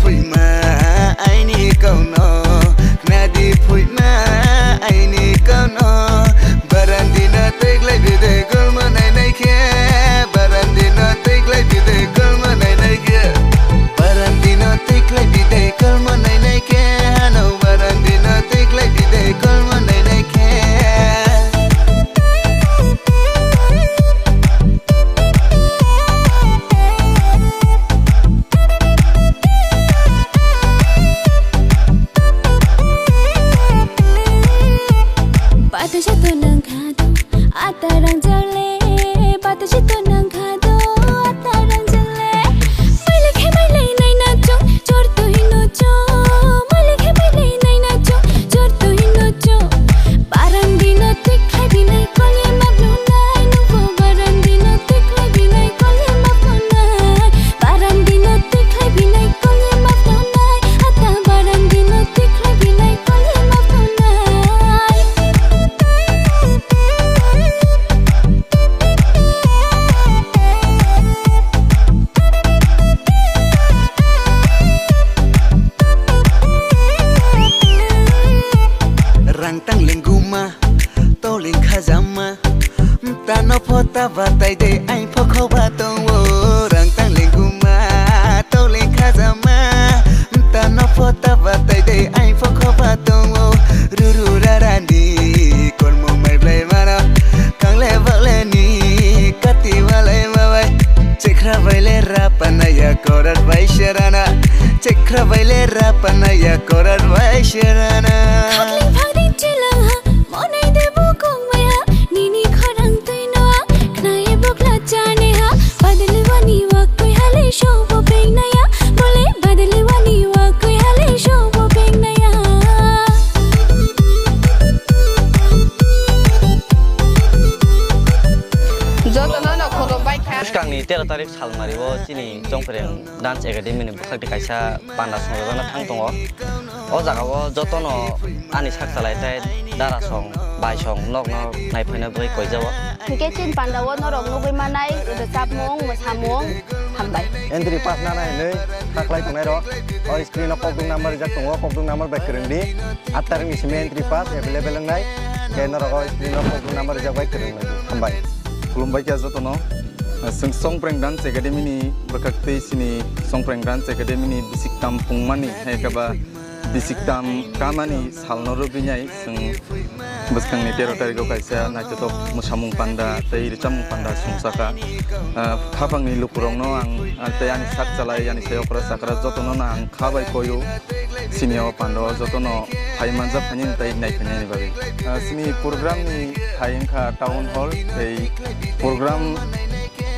फुइमा आइनि कौनो नदी फुइमा आइनि कौनो बारान्दिन तैग्लै बिदै गुल्म नाइनाइखे बारान्दिन तैग्लै बिदै गुल्म नाइनाइखे बारान्दिन तैग्लै बिदै गुल्म नाइनाइखे हानौ बारान्दिन तैग्लै बिदै गुल्म नाइनाइखे Batu jatuh nang kado, atarang jale. Batu jatuh nang kado, atarang jale. Mailek he mailek nai na chong, chor to hino cho. Mailek he mailek nai na chong, chor to hino cho. Barandino tiklai binai kolye mablu nai. Nuvo barandino tiklai binai kolye mablu nai. Barandino tiklai binai kolye mablu nai. Ata barandino tiklai binai kolye mablu nai. Rangtang lingguma, toling khazama, tano pota batai de ain pokho batong wo. Rangtang lingguma, toling khazama, tano pota batai de ain pokho batong wo. Ruru rarani, kolmo mai blai mana, kangle bakle ni, kati walai mawai. Cekra baile rapanaya korat bai sharana, cekra baile rapanaya korat bai sharana. Khakling phagding chilang ha, monai de bukong mai ha, nini kharang tuino ha, knaye bukla chane ha, badal wani wa koi hale shobo beng naya, bole badal wani wa koi hale shobo beng naya. Sekarang ni 13 tarik salmari wo cini jongpreng dance academy ni bukan di kaisa panas ngorona thang tongo o jaga wo jotono ani saksalai tai darasong baisong nok nok nai phena boi koi jawo Hingke cin pandawo norong nugui manai udah sapmung mesamung hambai. Entry pass na nei taklai tungai ro o screen of pokdung number jak tungo pokdung number baik kering di atar ni sime entry pass available ngai ke norong screen of pokdung number jak baik kering lagi hambai. Kulumbai kya jotono Songpreng Dance Academy ni berkakti sini Songpreng Dance Academy ni bisik tampung mani hai kaba bisik tam kamani salnoro binyai seng beskang ni 13 tarik kaisa na jotok musamung panda tei ricamung panda sungsaka khapang ni lukurong no ang tei ani sak calai ani seo kra sakra jotono na ang khabai koyo sinio pando jotono hai manja phanin tei nai phani ni bagai sini program ni haingkha town hall tei program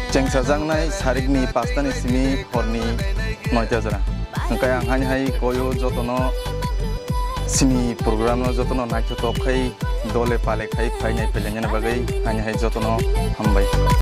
Cengsajang nai sarik ni pasta ni simi horni noita jara. Angkai ang hanya hai koyo jotono simi program no jotono naik top kai dole pale kai phai nyai pelenya na bagai hanya hai jotono hambai.